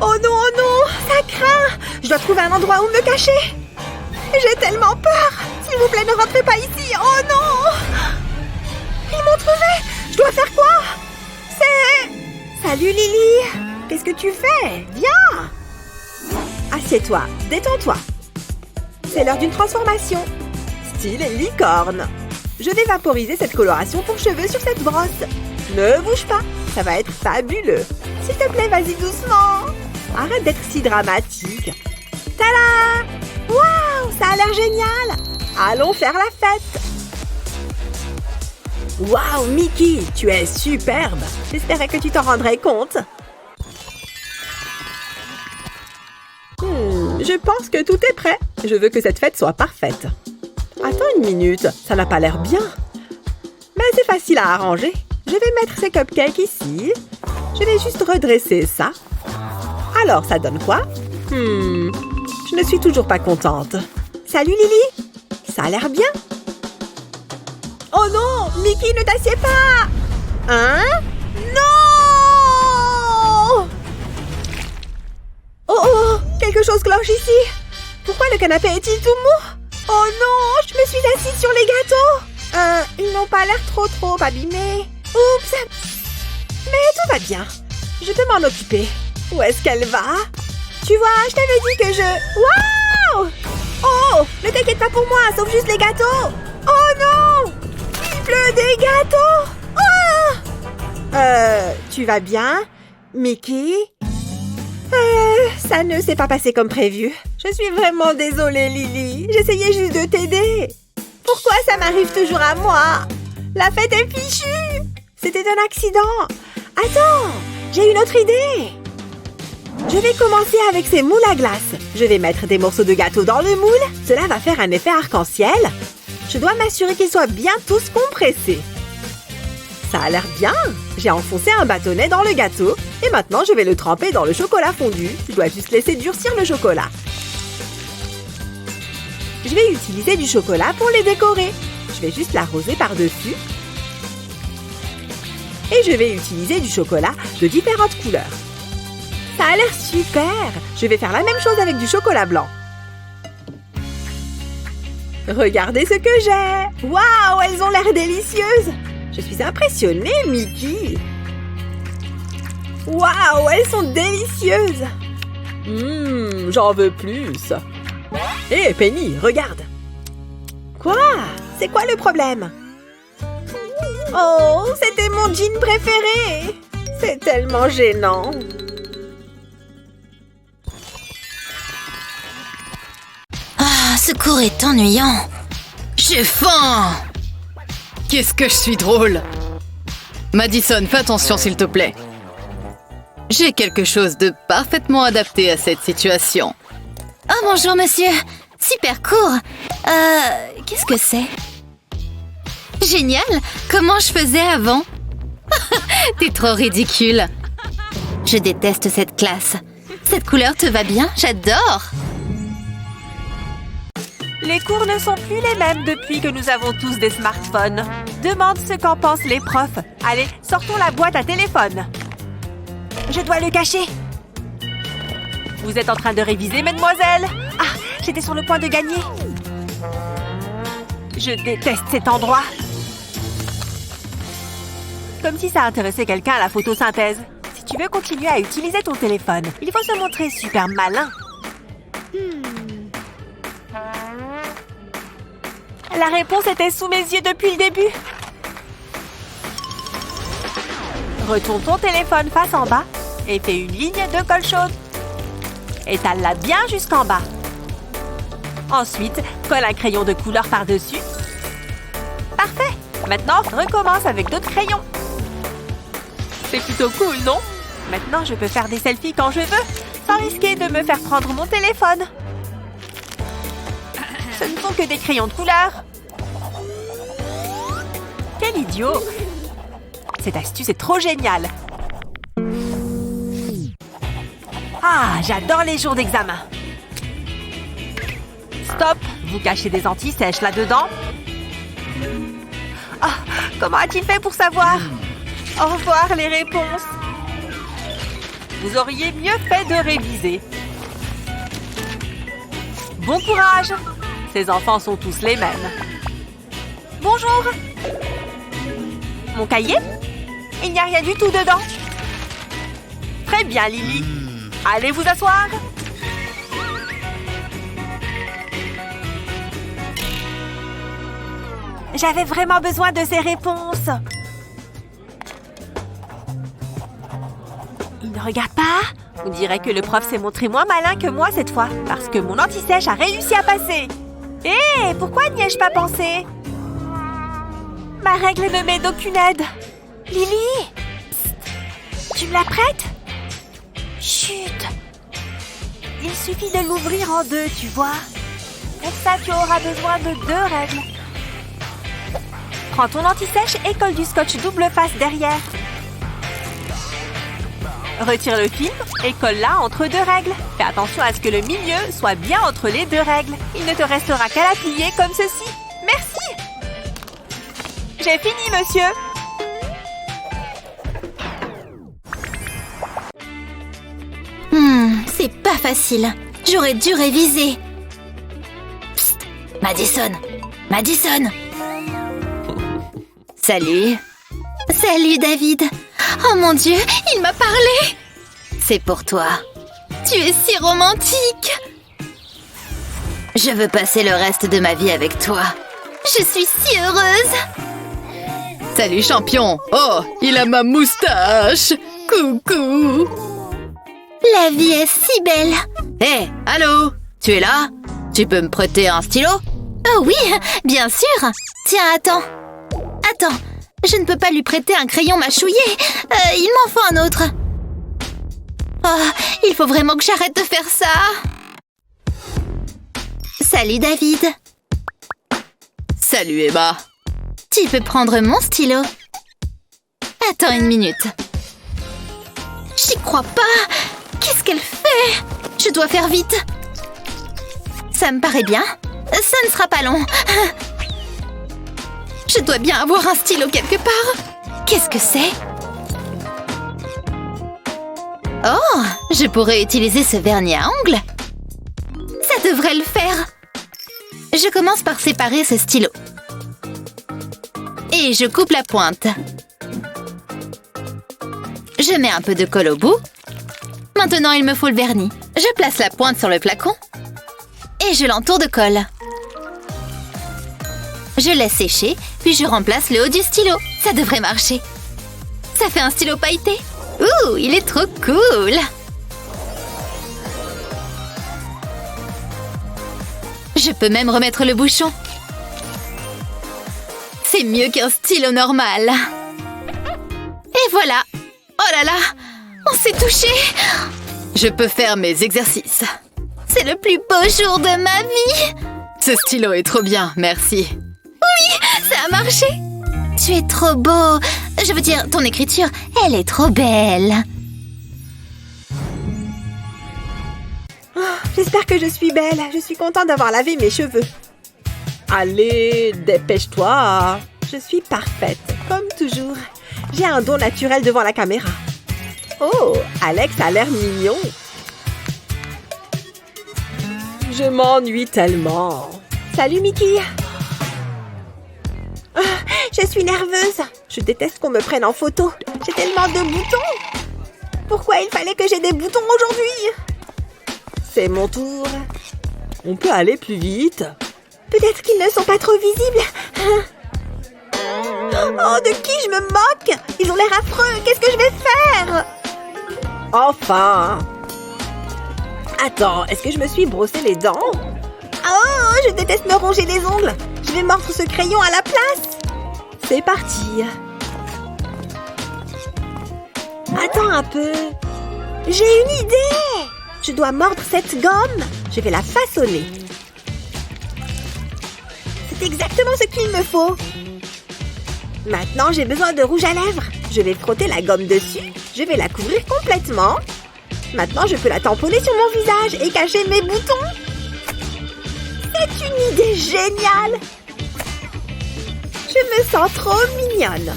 Oh non, ça craint. Je dois trouver un endroit où me cacher. J'ai tellement peur. S'il vous plaît, ne rentrez pas ici. Oh non. Ils m'ont trouvé. Je dois faire quoi? Salut Lily. Qu'est-ce que tu fais? Viens. Assieds-toi, détends-toi. C'est l'heure d'une transformation. Style licorne. Je vais vaporiser cette coloration pour cheveux sur cette brosse. Ne bouge pas, ça va être fabuleux. S'il te plaît, vas-y doucement. Arrête d'être si dramatique. Tada! Waouh, ça a l'air génial. Allons faire la fête. Waouh, Mickey, tu es superbe. J'espérais que tu t'en rendrais compte. Je pense que tout est prêt. Je veux que cette fête soit parfaite. Attends une minute, ça n'a pas l'air bien. Mais c'est facile à arranger. Je vais mettre ces cupcakes ici. Je vais juste redresser ça. Alors, ça donne quoi? Je ne suis toujours pas contente. Salut Lily. Ça a l'air bien. Oh non, Mickey, ne t'assieds pas. Hein? Non! Oh, quelque chose cloche ici. Pourquoi le canapé est-il tout mou? Oh non, je me suis assise sur les gâteaux. Ils n'ont pas l'air trop abîmés. Oups. Mais tout va bien. Je peux m'en occuper. Où est-ce qu'elle va? Tu vois, je t'avais dit que je... Waouh! Oh, ne t'inquiète pas pour moi, sauf juste les gâteaux. Oh non! Il pleut des gâteaux. Tu vas bien, Mickey? Ça ne s'est pas passé comme prévu. Je suis vraiment désolée, Lily. J'essayais juste de t'aider. Pourquoi ça m'arrive toujours à moi? La fête est fichue. C'était un accident. Attends, j'ai une autre idée. Je vais commencer avec ces moules à glace. Je vais mettre des morceaux de gâteau dans le moule. Cela va faire un effet arc-en-ciel. Je dois m'assurer qu'ils soient bien tous compressés. Ça a l'air bien. J'ai enfoncé un bâtonnet dans le gâteau. Et maintenant, je vais le tremper dans le chocolat fondu. Je dois juste laisser durcir le chocolat. Je vais utiliser du chocolat pour les décorer. Je vais juste l'arroser par-dessus. Et je vais utiliser du chocolat de différentes couleurs. Ça a l'air super! Je vais faire la même chose avec du chocolat blanc. Regardez ce que j'ai! Waouh, elles ont l'air délicieuses! Je suis impressionnée, Mickey! Waouh, elles sont délicieuses! J'en veux plus! Hé, Penny, regarde! Quoi? C'est quoi le problème? Oh, c'était mon jean préféré! C'est tellement gênant! Ce cours est ennuyant. J'ai faim. Qu'est-ce que je suis drôle. Madison, fais attention s'il te plaît. J'ai quelque chose de parfaitement adapté à cette situation. Oh, bonjour, monsieur. Super court. Qu'est-ce que c'est? Génial. Comment je faisais avant? T'es trop ridicule. Je déteste cette classe. Cette couleur te va bien? J'adore. Les cours ne sont plus les mêmes depuis que nous avons tous des smartphones. Demande ce qu'en pensent les profs. Allez, sortons la boîte à téléphone. Je dois le cacher. Vous êtes en train de réviser, mesdemoiselles? Ah, j'étais sur le point de gagner. Je déteste cet endroit. Comme si ça intéressait quelqu'un à la photosynthèse. Si tu veux continuer à utiliser ton téléphone, il faut se montrer super malin. La réponse était sous mes yeux depuis le début. Retourne ton téléphone face en bas et fais une ligne de colle chaude. Étale-la bien jusqu'en bas. Ensuite, colle un crayon de couleur par-dessus. Parfait! Maintenant, recommence avec d'autres crayons. C'est plutôt cool, non? Maintenant, je peux faire des selfies quand je veux, sans risquer de me faire prendre mon téléphone. Ce ne sont que des crayons de couleur. Quel idiot! Cette astuce est trop géniale. Ah, j'adore les jours d'examen. Stop! Vous cachez des anti-sèches là-dedans? Ah, comment a-t-il fait pour savoir? Au revoir, les réponses. Vous auriez mieux fait de réviser. Bon courage! Ces enfants sont tous les mêmes. Bonjour! Mon cahier? Il n'y a rien du tout dedans. Très bien, Lily. Allez vous asseoir. J'avais vraiment besoin de ces réponses. Il ne regarde pas. On dirait que le prof s'est montré moins malin que moi cette fois, parce que mon anti-sèche a réussi à passer. Hé, pourquoi n'y ai-je pas pensé? Ma règle ne m'aide d'aucune aide. Lily! Psst. Tu me la prêtes? Chut! Il suffit de l'ouvrir en deux, tu vois. Pour ça, tu auras besoin de 2 règles. Prends ton anti-sèche et colle du scotch double face derrière. Retire le film et colle-la entre 2 règles. Fais attention à ce que le milieu soit bien entre les 2 règles. Il ne te restera qu'à la plier comme ceci. Merci! J'ai fini, monsieur! C'est pas facile. J'aurais dû réviser. Psst, Madison! Madison! Salut. Salut, David. Oh mon Dieu, il m'a parlé. C'est pour toi. Tu es si romantique. Je veux passer le reste de ma vie avec toi. Je suis si heureuse. Salut, champion. Oh, il a ma moustache. Coucou. La vie est si belle. Hé, allô? Tu es là? Tu peux me prêter un stylo? Oh oui, bien sûr. Tiens, attends. Attends, je ne peux pas lui prêter un crayon mâchouillé. Il m'en faut un autre. Oh, il faut vraiment que j'arrête de faire ça. Salut, David. Salut, Emma. Tu peux prendre mon stylo. Attends une minute. J'y crois pas. Qu'est-ce qu'elle fait? Je dois faire vite. Ça me paraît bien. Ça ne sera pas long. Je dois bien avoir un stylo quelque part. Qu'est-ce que c'est? Oh, je pourrais utiliser ce vernis à ongles. Ça devrait le faire. Je commence par séparer ce stylo. Et je coupe la pointe. Je mets un peu de colle au bout. Maintenant, il me faut le vernis. Je place la pointe sur le flacon. Et je l'entoure de colle. Je laisse sécher, puis je remplace le haut du stylo. Ça devrait marcher. Ça fait un stylo pailleté. Ouh, il est trop cool! Je peux même remettre le bouchon. C'est mieux qu'un stylo normal. Et voilà! Oh là là! On s'est touché! Je peux faire mes exercices. C'est le plus beau jour de ma vie! Ce stylo est trop bien, merci. Oui, ça a marché! Tu es trop beau! Je veux dire, ton écriture, elle est trop belle! Oh, j'espère que je suis belle. Je suis contente d'avoir lavé mes cheveux. Allez, dépêche-toi. Je suis parfaite, comme toujours. J'ai un don naturel devant la caméra. Oh, Alex a l'air mignon. Je m'ennuie tellement. Salut, Mickey. Oh, je suis nerveuse. Je déteste qu'on me prenne en photo. J'ai tellement de boutons. Pourquoi il fallait que j'ai des boutons aujourd'hui? C'est mon tour. On peut aller plus vite. Peut-être qu'ils ne sont pas trop visibles. Oh, de qui je me moque? Ils ont l'air affreux. Qu'est-ce que je vais faire? Enfin. Attends, est-ce que je me suis brossé les dents? Oh, je déteste me ronger les ongles. Je vais mordre ce crayon à la place. C'est parti. Attends un peu. J'ai une idée. Je dois mordre cette gomme. Je vais la façonner. C'est exactement ce qu'il me faut. Maintenant, j'ai besoin de rouge à lèvres. Je vais frotter la gomme dessus. Je vais la couvrir complètement. Maintenant, je peux la tamponner sur mon visage et cacher mes boutons. C'est une idée géniale. Je me sens trop mignonne.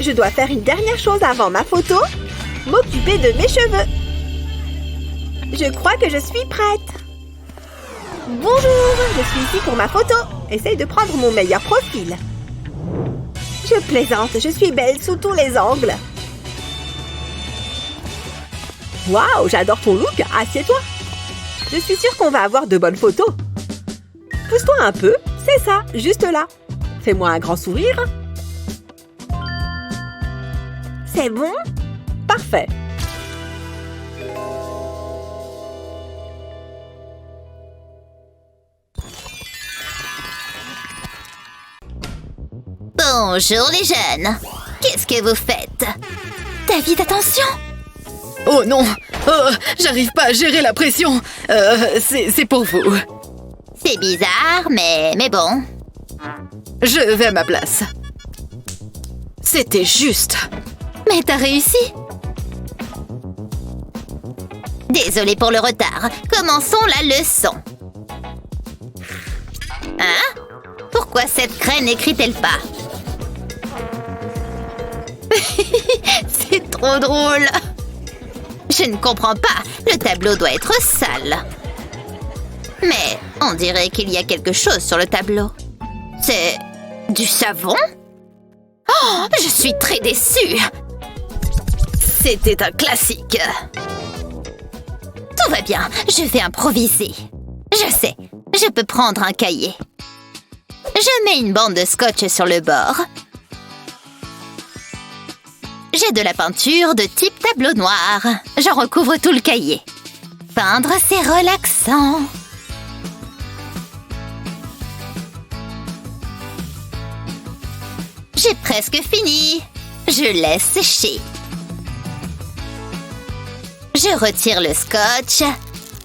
Je dois faire une dernière chose avant ma photo. m'occuper de mes cheveux. Je crois que je suis prête. Bonjour, je suis ici pour ma photo. Essaye de prendre mon meilleur profil. Je plaisante, je suis belle sous tous les angles. Waouh, j'adore ton look, assieds-toi. Je suis sûre qu'on va avoir de bonnes photos. Pousse-toi un peu, c'est ça, juste là. Fais-moi un grand sourire. C'est bon? Parfait. Bonjour les jeunes. Qu'est-ce que vous faites? David, attention! Oh non! J'arrive pas à gérer la pression. C'est pour vous. C'est bizarre, mais bon. Je vais à ma place. C'était juste. Mais t'as réussi! Désolée pour le retard. Commençons la leçon. Hein? Pourquoi cette craie n'écrit-elle pas? C'est trop drôle! Je ne comprends pas. Le tableau doit être sale. Mais on dirait qu'il y a quelque chose sur le tableau. C'est du savon? Oh, je suis très déçue. C'était un classique. Tout va bien, je vais improviser. Je sais, je peux prendre un cahier. Je mets une bande de scotch sur le bord. J'ai de la peinture de type tableau noir. J'en recouvre tout le cahier. Peindre, c'est relaxant. J'ai presque fini. Je laisse sécher. Je retire le scotch.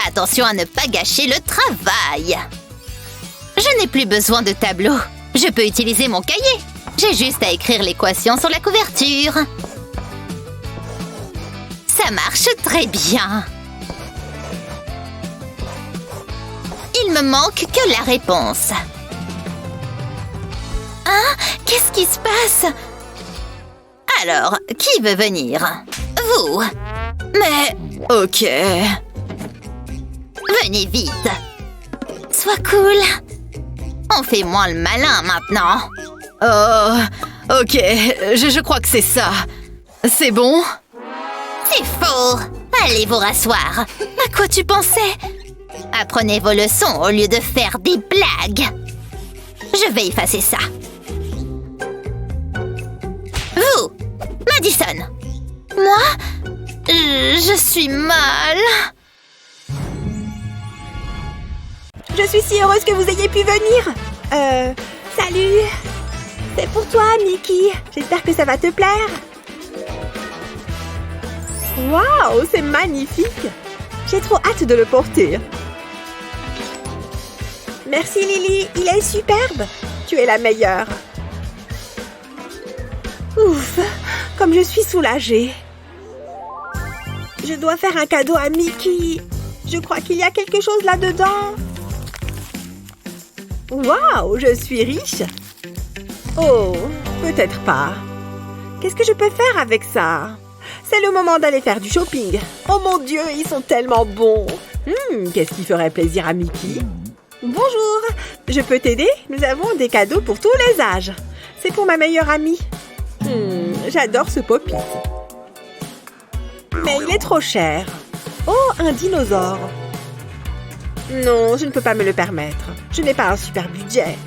Attention à ne pas gâcher le travail. Je n'ai plus besoin de tableau. Je peux utiliser mon cahier. J'ai juste à écrire l'équation sur la couverture. Ça marche très bien. Il me manque que la réponse. Hein? Qu'est-ce qui se passe? Alors, qui veut venir? Vous. Mais... Ok. Venez vite. Sois cool. On fait moins le malin maintenant. Oh, ok, je crois que c'est ça. C'est bon? C'est faux. Allez vous rasseoir. À quoi tu pensais? Apprenez vos leçons au lieu de faire des blagues. Je vais effacer ça. Vous, Madison. Moi? Je suis mal. Je suis si heureuse que vous ayez pu venir. Salut. C'est pour toi, Mickey. J'espère que ça va te plaire. Waouh, c'est magnifique. J'ai trop hâte de le porter. Merci, Lily. Il est superbe. Tu es la meilleure. Ouf, comme je suis soulagée. Je dois faire un cadeau à Mickey. Je crois qu'il y a quelque chose là-dedans. Waouh, je suis riche. Oh, peut-être pas. Qu'est-ce que je peux faire avec ça? C'est le moment d'aller faire du shopping. Oh mon Dieu, ils sont tellement bons. Qu'est-ce qui ferait plaisir à Mickey? Bonjour, je peux t'aider? Nous avons des cadeaux pour tous les âges. C'est pour ma meilleure amie. J'adore ce Poppy. Mais il est trop cher. Oh, un dinosaure. Non, je ne peux pas me le permettre. Je n'ai pas un super budget.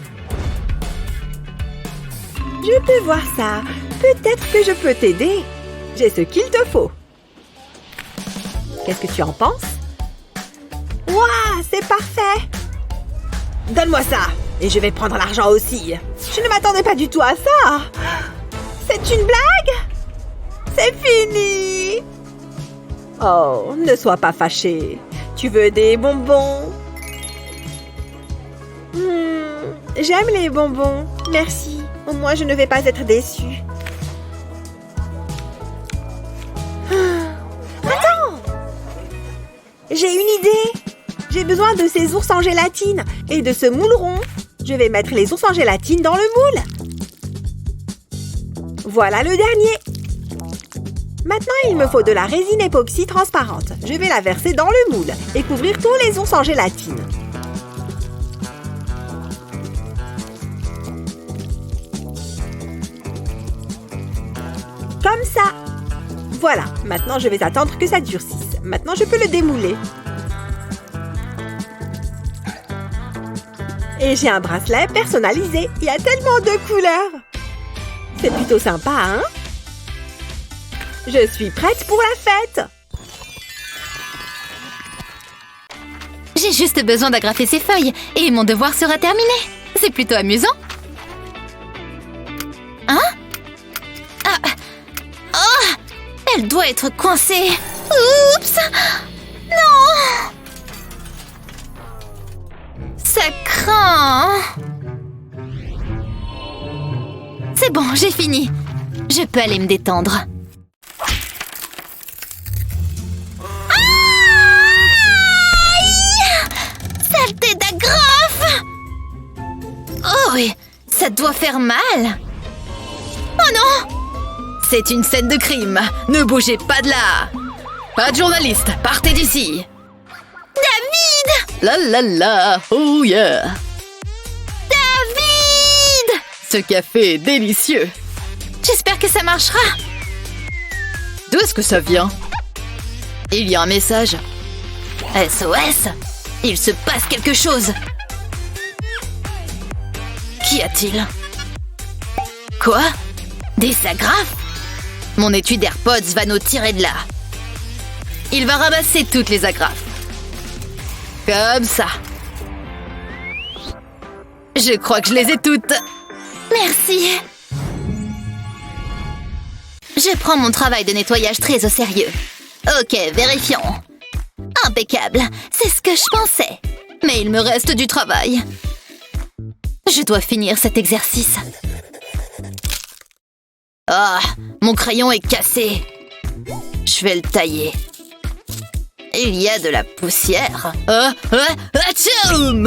Je peux voir ça. Peut-être que je peux t'aider. J'ai ce qu'il te faut. Qu'est-ce que tu en penses? Waouh, c'est parfait. Donne-moi ça. Et je vais prendre l'argent aussi. Je ne m'attendais pas du tout à ça. C'est une blague? C'est fini. Oh, ne sois pas fâché. Tu veux des bonbons? J'aime les bonbons. Merci. Au moins, je ne vais pas être déçue. Attends! J'ai une idée. J'ai besoin de ces ours en gélatine et de ce moule rond. Je vais mettre les ours en gélatine dans le moule. Voilà le dernier. Maintenant, il me faut de la résine époxy transparente. Je vais la verser dans le moule et couvrir tous les ongles en gélatine. Comme ça. Voilà, maintenant je vais attendre que ça durcisse. Maintenant, je peux le démouler. Et j'ai un bracelet personnalisé. Il y a tellement de couleurs. C'est plutôt sympa, hein? Je suis prête pour la fête. J'ai juste besoin d'agrafer ces feuilles et mon devoir sera terminé. C'est plutôt amusant. Hein? Ah. Oh! Elle doit être coincée. Oups! Non! Ça craint. C'est bon, j'ai fini. Je peux aller me détendre. Saleté d'agrafe! Oh oui, ça doit faire mal. Oh non! C'est une scène de crime. Ne bougez pas de là. Pas de journaliste, partez d'ici. David! La la la, oh yeah. David! Ce café est délicieux. J'espère que ça marchera. D'où est-ce que ça vient? Il y a un message. SOS! Il se passe quelque chose. Qu'y a-t-il? Quoi? Des agrafes? Mon étui d'AirPods va nous tirer de là. Il va ramasser toutes les agrafes. Comme ça. Je crois que je les ai toutes. Merci. Je prends mon travail de nettoyage très au sérieux. Ok, vérifions. Impeccable, c'est ce que je pensais. Mais il me reste du travail. Je dois finir cet exercice. Ah, mon crayon est cassé. Je vais le tailler. Il y a de la poussière. Atchoum!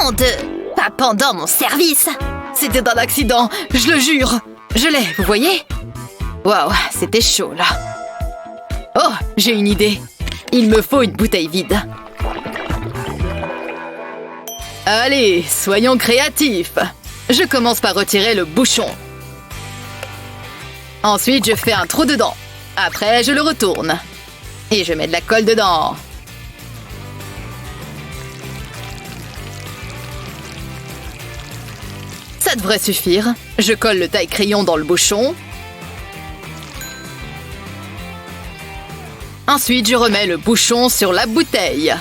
Non de... Pas pendant mon service. C'était un accident, je le jure. Je l'ai, vous voyez? Waouh, c'était chaud là. Oh, j'ai une idée. Il me faut une bouteille vide. Allez, soyons créatifs. Je commence par retirer le bouchon. Ensuite, je fais un trou dedans. Après, je le retourne. Et je mets de la colle dedans. Ça devrait suffire. Je colle le taille-crayon dans le bouchon. Ensuite, je remets le bouchon sur la bouteille.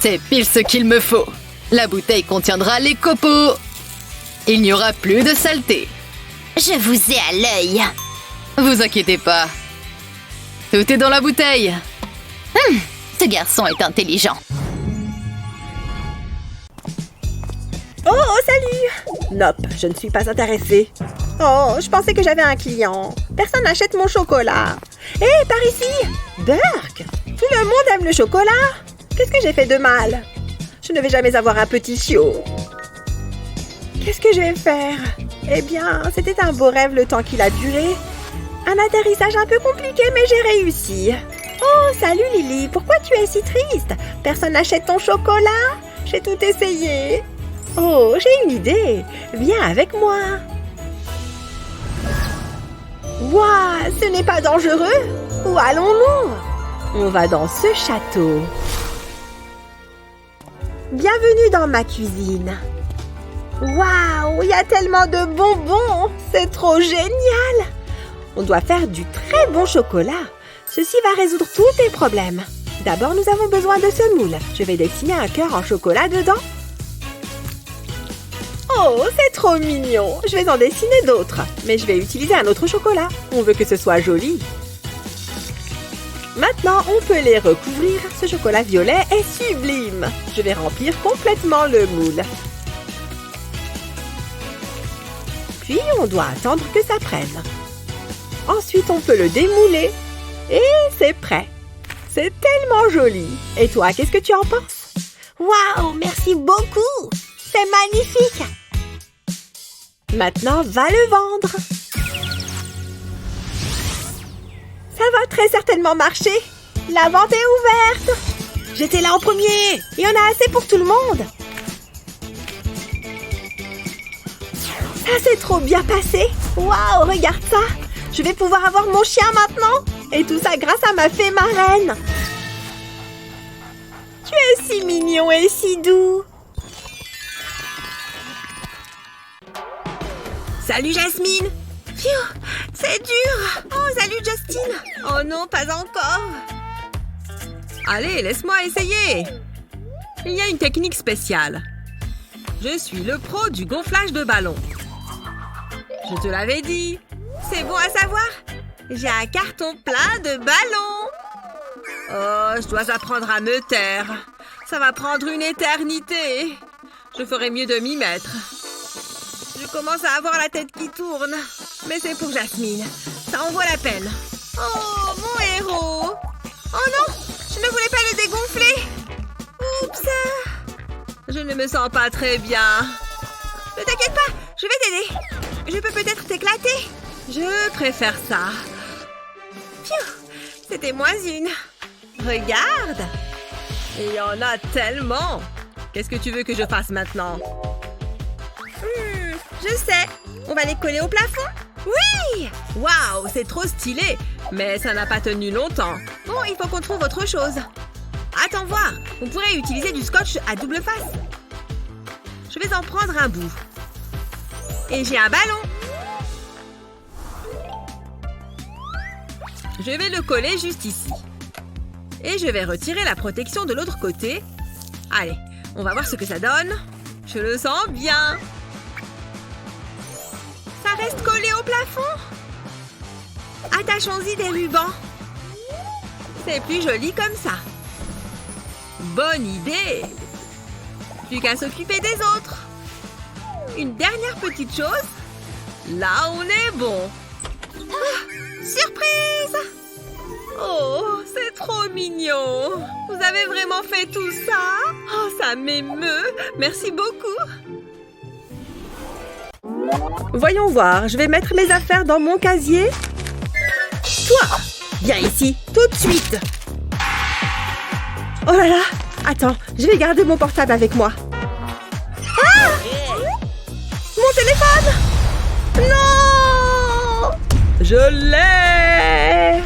C'est pile ce qu'il me faut. La bouteille contiendra les copeaux. Il n'y aura plus de saleté. Je vous ai à l'œil. Vous inquiétez pas. Tout est dans la bouteille. Ce garçon est intelligent. Oh, salut! Nope, je ne suis pas intéressée. Oh, je pensais que j'avais un client. Personne n'achète mon chocolat. Hé, par ici! Burke! Tout le monde aime le chocolat! Qu'est-ce que j'ai fait de mal? Je ne vais jamais avoir un petit chiot. Qu'est-ce que je vais faire? Eh bien, c'était un beau rêve le temps qu'il a duré. Un atterrissage un peu compliqué, mais j'ai réussi. Oh, salut Lily, pourquoi tu es si triste? Personne n'achète ton chocolat? J'ai tout essayé. Oh, j'ai une idée. Viens avec moi. Waouh, ce n'est pas dangereux? Où allons-nous? On va dans ce château. Bienvenue dans ma cuisine. Waouh, il y a tellement de bonbons. C'est trop génial. On doit faire du très bon chocolat. Ceci va résoudre tous tes problèmes. D'abord, nous avons besoin de ce moule. Je vais dessiner un cœur en chocolat dedans. Oh, c'est trop mignon. Je vais en dessiner d'autres. Mais je vais utiliser un autre chocolat. On veut que ce soit joli. Maintenant, on peut les recouvrir. Ce chocolat violet est sublime. Je vais remplir complètement le moule. Puis, on doit attendre que ça prenne. Ensuite, on peut le démouler. Et c'est prêt. C'est tellement joli. Et toi, qu'est-ce que tu en penses? Waouh, merci beaucoup. C'est magnifique. Maintenant, va le vendre. Ça va très certainement marcher. La vente est ouverte. J'étais là en premier. Il y en a assez pour tout le monde. Ça s'est trop bien passé. Waouh, regarde ça. Je vais pouvoir avoir mon chien maintenant. Et tout ça grâce à ma fée marraine. Tu es si mignon et si doux. Salut Jasmine. Phew, c'est dur. Oh, salut Justine. Oh non, pas encore. Allez, laisse-moi essayer. Il y a une technique spéciale. Je suis le pro du gonflage de ballon. Je te l'avais dit. C'est bon à savoir. J'ai un carton plein de ballons. Oh, je dois apprendre à me taire. Ça va prendre une éternité. Je ferais mieux de m'y mettre. Je commence à avoir la tête qui tourne. Mais c'est pour Jasmine. Ça en vaut la peine. Oh, mon héros. Oh non, je ne voulais pas le dégonfler. Oups. Je ne me sens pas très bien. Ne t'inquiète pas, je vais t'aider. Je peux peut-être t'éclater. Je préfère ça. Phew, c'était moins une. Regarde. Il y en a tellement. Qu'est-ce que tu veux que je fasse maintenant? Je sais. On va les coller au plafond. Oui! Waouh, c'est trop stylé. Mais ça n'a pas tenu longtemps. Bon, il faut qu'on trouve autre chose. Attends voir. On pourrait utiliser du scotch à double face. Je vais en prendre un bout. Et j'ai un ballon. Je vais le coller juste ici. Et je vais retirer la protection de l'autre côté. Allez, on va voir ce que ça donne. Je le sens bien. Ça reste collé au plafond. Attachons-y des rubans. C'est plus joli comme ça. Bonne idée. Plus qu'à s'occuper des autres. Une dernière petite chose. Là, on est bon. Ah, surprise! Oh, c'est trop mignon. Vous avez vraiment fait tout ça? Oh, ça m'émeut. Merci beaucoup. Voyons voir, je vais mettre mes affaires dans mon casier. Toi, viens ici, tout de suite. Oh là là, attends, je vais garder mon portable avec moi. Ah! Mon téléphone! Non! Je l'ai!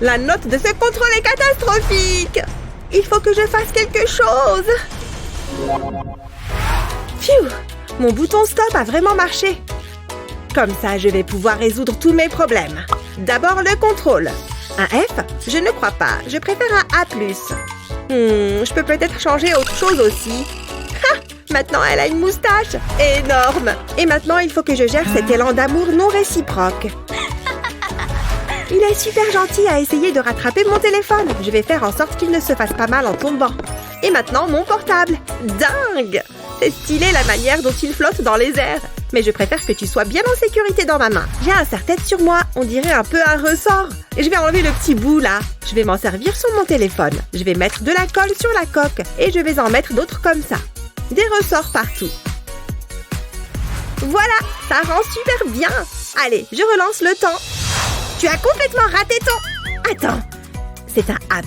La note de ce contrôle est catastrophique. Il faut que je fasse quelque chose. Phew! Mon bouton stop a vraiment marché. Comme ça, je vais pouvoir résoudre tous mes problèmes. D'abord, le contrôle. Un F? Je ne crois pas. Je préfère un A+. Je peux peut-être changer autre chose aussi. Ha! Maintenant, elle a une moustache. Énorme. Et maintenant, il faut que je gère cet élan d'amour non réciproque. Il est super gentil à essayer de rattraper mon téléphone. Je vais faire en sorte qu'il ne se fasse pas mal en tombant. Et maintenant, mon portable. Dingue! C'est stylé la manière dont il flotte dans les airs. Mais je préfère que tu sois bien en sécurité dans ma main. J'ai un serre-tête sur moi. On dirait un peu un ressort. Et je vais enlever le petit bout là. Je vais m'en servir sur mon téléphone. Je vais mettre de la colle sur la coque. Et je vais en mettre d'autres comme ça. Des ressorts partout. Voilà, ça rend super bien. Allez, je relance le temps. Tu as complètement raté ton... Attends, c'est un A+.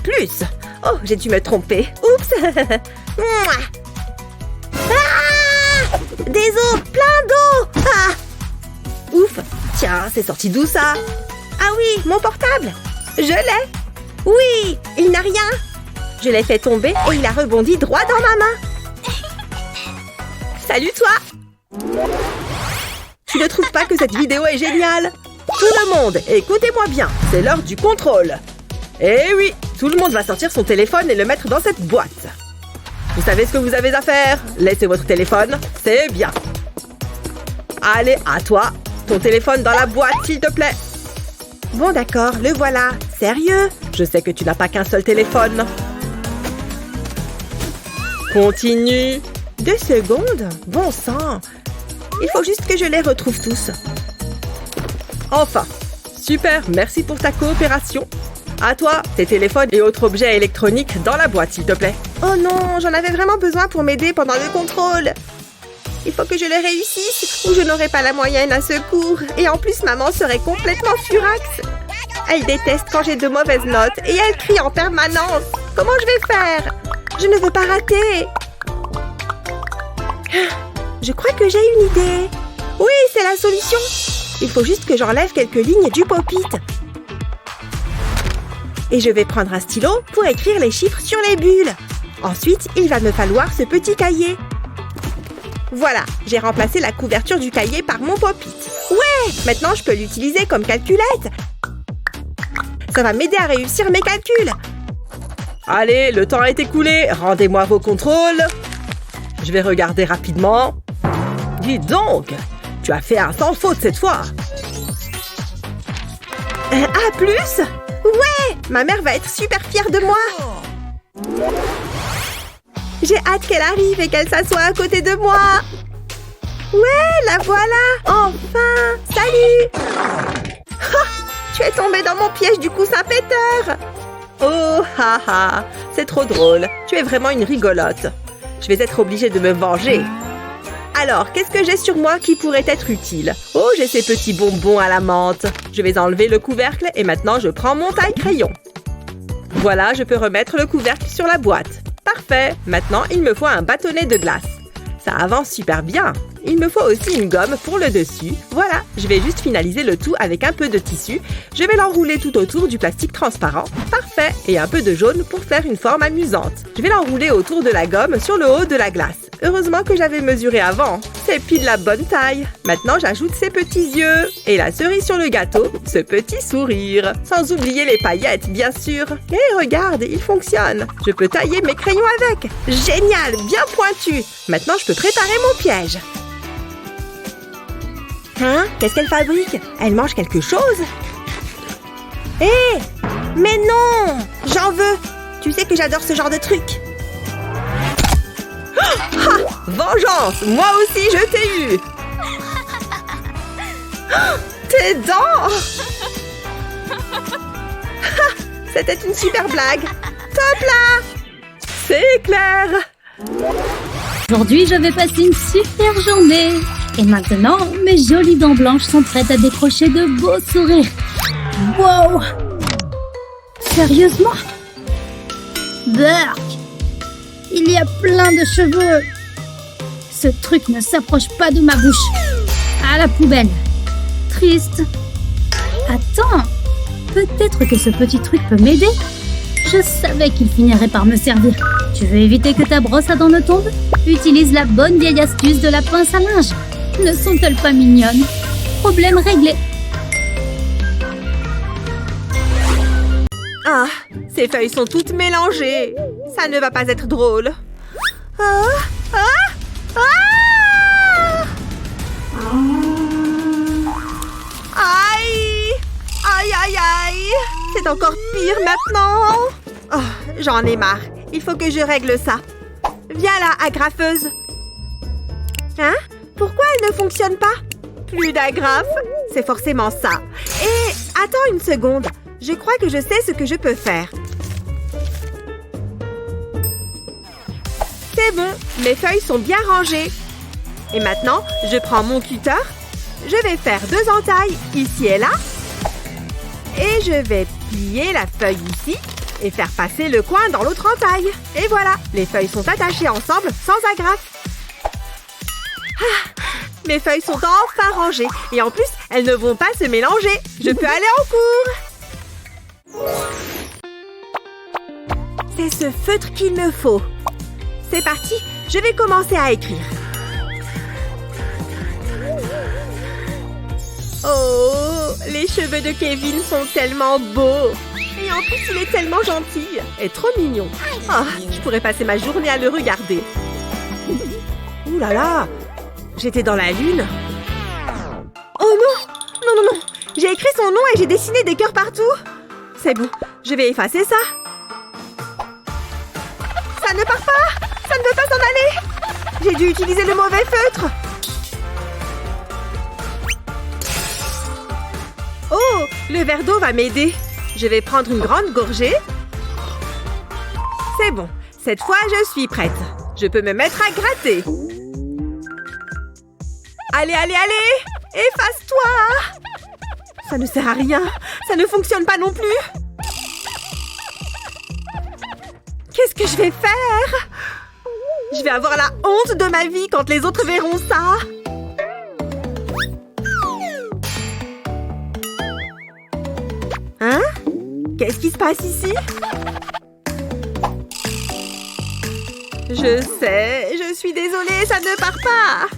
Oh, j'ai dû me tromper. Oups. Ah! Des os, plein d'eau. Ah! Ouf. Tiens, c'est sorti d'où ça? Ah oui, mon portable. Je l'ai. Oui, il n'a rien. Je l'ai fait tomber et il a rebondi droit dans ma main. Salut toi. Tu ne trouves pas que cette vidéo est géniale? Tout le monde, écoutez-moi bien, c'est l'heure du contrôle. Eh oui, tout le monde va sortir son téléphone et le mettre dans cette boîte. Vous savez ce que vous avez à faire? Laissez votre téléphone, c'est bien. Allez, à toi. Ton téléphone dans la boîte, s'il te plaît. Bon, d'accord, le voilà. Sérieux? Je sais que tu n'as pas qu'un seul téléphone. Continue. 2 secondes? Bon sang. Il faut juste que je les retrouve tous. Enfin. Super, merci pour ta coopération. À toi, tes téléphones et autres objets électroniques dans la boîte, s'il te plaît. Oh non, j'en avais vraiment besoin pour m'aider pendant le contrôle. Il faut que je le réussisse ou je n'aurai pas la moyenne à ce cours. Et en plus, maman serait complètement furax. Elle déteste quand j'ai de mauvaises notes et elle crie en permanence. Comment je vais faire? Je ne veux pas rater. Je crois que j'ai une idée. Oui, c'est la solution. Il faut juste que j'enlève quelques lignes du pop-it. Et je vais prendre un stylo pour écrire les chiffres sur les bulles. Ensuite, il va me falloir ce petit cahier. Voilà, j'ai remplacé la couverture du cahier par mon pop-it. Ouais, maintenant je peux l'utiliser comme calculette. Ça va m'aider à réussir mes calculs. Allez, le temps est écoulé. Rendez-moi vos contrôles. Je vais regarder rapidement. Dis donc, tu as fait un sans faute cette fois. A plus? Ouais, ma mère va être super fière de moi. J'ai hâte qu'elle arrive et qu'elle s'assoie à côté de moi. Ouais, la voilà. Enfin, salut. Tu es tombée dans mon piège du coussin péteur. Oh, haha, c'est trop drôle. Tu es vraiment une rigolote. Je vais être obligée de me venger. Alors, qu'est-ce que j'ai sur moi qui pourrait être utile? Oh, j'ai ces petits bonbons à la menthe. Je vais enlever le couvercle et maintenant je prends mon taille-crayon. Voilà, je peux remettre le couvercle sur la boîte. Parfait. Maintenant, il me faut un bâtonnet de glace. Ça avance super bien. Il me faut aussi une gomme pour le dessus. Voilà, je vais juste finaliser le tout avec un peu de tissu. Je vais l'enrouler tout autour du plastique transparent. Parfait. Et un peu de jaune pour faire une forme amusante. Je vais l'enrouler autour de la gomme sur le haut de la glace. Heureusement que j'avais mesuré avant. C'est pile la bonne taille. Maintenant, j'ajoute ces petits yeux. Et la cerise sur le gâteau, ce petit sourire. Sans oublier les paillettes, bien sûr. Et regarde, il fonctionne. Je peux tailler mes crayons avec. Génial, bien pointu. Maintenant, je peux préparer mon piège. Hein? Qu'est-ce qu'elle fabrique? Elle mange quelque chose? Hé! Mais non! J'en veux! Tu sais que j'adore ce genre de truc. Ha! Vengeance! Moi aussi, je t'ai eu! Tes dents! C'était une super blague! Top là! C'est clair! Aujourd'hui, je vais passer une super journée. Et maintenant, mes jolies dents blanches sont prêtes à décrocher de beaux sourires. Wow! Sérieusement? Burk! Il y a plein de cheveux. Ce truc ne s'approche pas de ma bouche. À la poubelle. Triste. Attends, peut-être que ce petit truc peut m'aider. Je savais qu'il finirait par me servir. Tu veux éviter que ta brosse à dents ne tombe? Utilise la bonne vieille astuce de la pince à linge. Ne sont-elles pas mignonnes? Problème réglé. Ah, ces feuilles sont toutes mélangées. Ça ne va pas être drôle. Ah, ah, ah! Aïe! Aïe, aïe, aïe! C'est encore pire maintenant. Oh, j'en ai marre. Il faut que je règle ça. Viens là, agrafeuse. Hein? Pourquoi elle ne fonctionne pas? Plus d'agrafe? C'est forcément ça. Et attends une seconde. Je crois que je sais ce que je peux faire. C'est bon, mes feuilles sont bien rangées. Et maintenant, je prends mon cutter. Je vais faire 2 entailles ici et là. Et je vais plier la feuille ici et faire passer le coin dans l'autre entaille. Et voilà, les feuilles sont attachées ensemble sans agrafe. Ah, mes feuilles sont enfin rangées. Et en plus, elles ne vont pas se mélanger. Je peux aller en cours. C'est ce feutre qu'il me faut. C'est parti, je vais commencer à écrire. Oh, les cheveux de Kevin sont tellement beaux. Et en plus, il est tellement gentil et trop mignon. Ah, je pourrais passer ma journée à le regarder. Ouh là là, j'étais dans la lune. Oh non, non, non, non. J'ai écrit son nom et j'ai dessiné des cœurs partout. C'est bon, je vais effacer ça. Ça ne part pas. Ça ne veut pas s'en aller. J'ai dû utiliser le mauvais feutre. Oh, le verre d'eau va m'aider. Je vais prendre une grande gorgée. C'est bon. Cette fois, je suis prête. Je peux me mettre à gratter. Allez, allez, allez! Efface-toi! Ça ne sert à rien. Ça ne fonctionne pas non plus. Qu'est-ce que je vais faire? Je vais avoir la honte de ma vie quand les autres verront ça. Hein? Qu'est-ce qui se passe ici? Je sais, je suis désolée, ça ne part pas.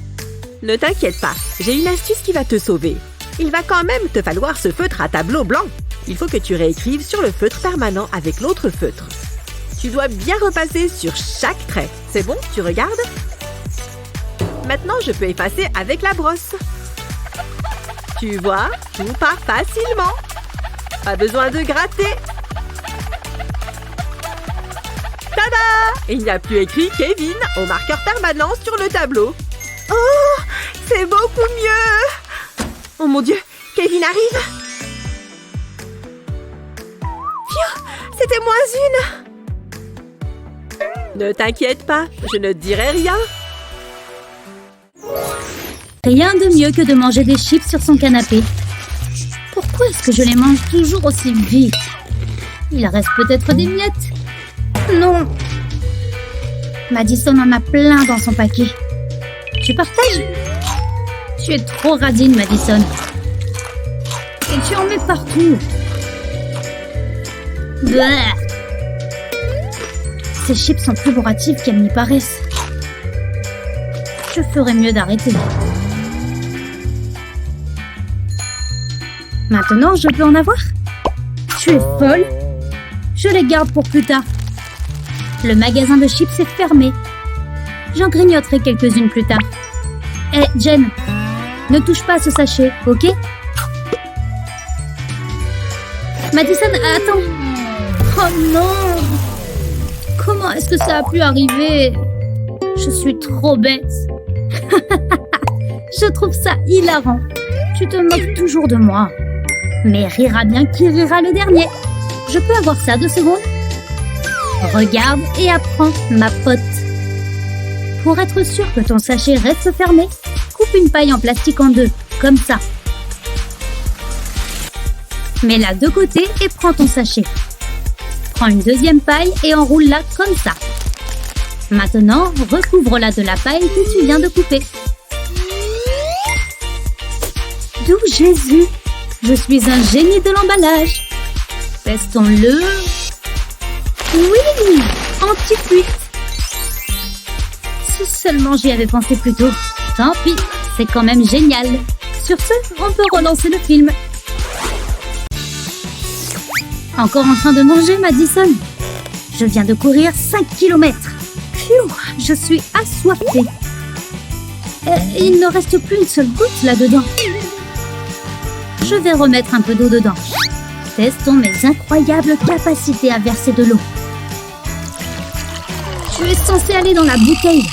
Ne t'inquiète pas, j'ai une astuce qui va te sauver. Il va quand même te falloir ce feutre à tableau blanc. Il faut que tu réécrives sur le feutre permanent avec l'autre feutre. Tu dois bien repasser sur chaque trait. C'est bon? Tu regardes? Maintenant, je peux effacer avec la brosse. Tu vois, tout part facilement. Pas besoin de gratter. Tada! Il n'y a plus écrit Kevin au marqueur permanent sur le tableau. Oh, c'est beaucoup mieux! Oh mon Dieu, Kevin arrive! Phew, c'était moins une! Ne t'inquiète pas, je ne dirai rien. Rien de mieux que de manger des chips sur son canapé. Pourquoi est-ce que je les mange toujours aussi vite? Il reste peut-être des miettes. Non. Madison en a plein dans son paquet. Tu partages? Tu es trop radine, Madison. Et tu en mets partout. Bleh. Ces chips sont plus bourratives qu'elles n'y paraissent. Je ferais mieux d'arrêter. Maintenant, je peux en avoir? Tu es folle? Je les garde pour plus tard. Le magasin de chips est fermé. J'en grignoterai quelques-unes plus tard. Hé, Jen, ne touche pas à ce sachet, ok? Madison, attends. Oh non! Comment est-ce que ça a pu arriver? Je suis trop bête. Je trouve ça hilarant. Tu te moques toujours de moi. Mais rira bien qui rira le dernier. Je peux avoir ça 2 secondes? Regarde et apprends, ma pote. Pour être sûr que ton sachet reste fermé, coupe une paille en plastique en 2, comme ça. Mets-la de côté et prends ton sachet. Prends une deuxième paille et enroule-la comme ça. Maintenant, recouvre-la de la paille que tu viens de couper. D'où Jésus! Je suis un génie de l'emballage. Testons-le. Oui! Anti-fuite. Si seulement j'y avais pensé plus tôt. Tant pis, c'est quand même génial. Sur ce, on peut relancer le film. Encore en train de manger, Madison? Je viens de courir 5 km. Pfiou, je suis assoiffée. Il ne reste plus une seule goutte là-dedans. Je vais remettre un peu d'eau dedans. Testons mes incroyables capacités à verser de l'eau. Tu es censé aller dans la bouteille.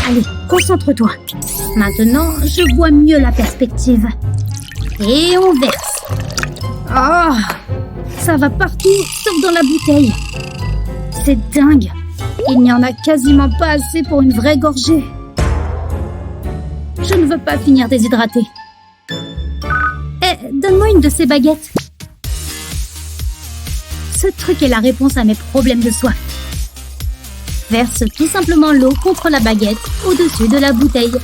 Allez, concentre-toi. Maintenant, je vois mieux la perspective. Et on verse. Oh, ça va partout, sauf dans la bouteille. C'est dingue. Il n'y en a quasiment pas assez pour une vraie gorgée. Je ne veux pas finir déshydraté. Donne-moi une de ces baguettes. Ce truc est la réponse à mes problèmes de soif. Verse tout simplement l'eau contre la baguette au-dessus de la bouteille.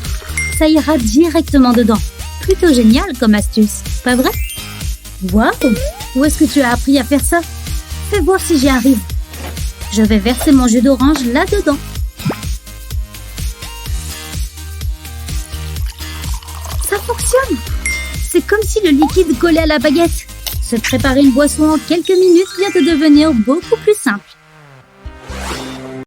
Ça ira directement dedans. Plutôt génial comme astuce, pas vrai? Waouh! Où est-ce que tu as appris à faire ça? Fais voir si j'y arrive. Je vais verser mon jus d'orange là-dedans. Ça fonctionne! C'est comme si le liquide collait à la baguette. Se préparer une boisson en quelques minutes vient de devenir beaucoup plus simple.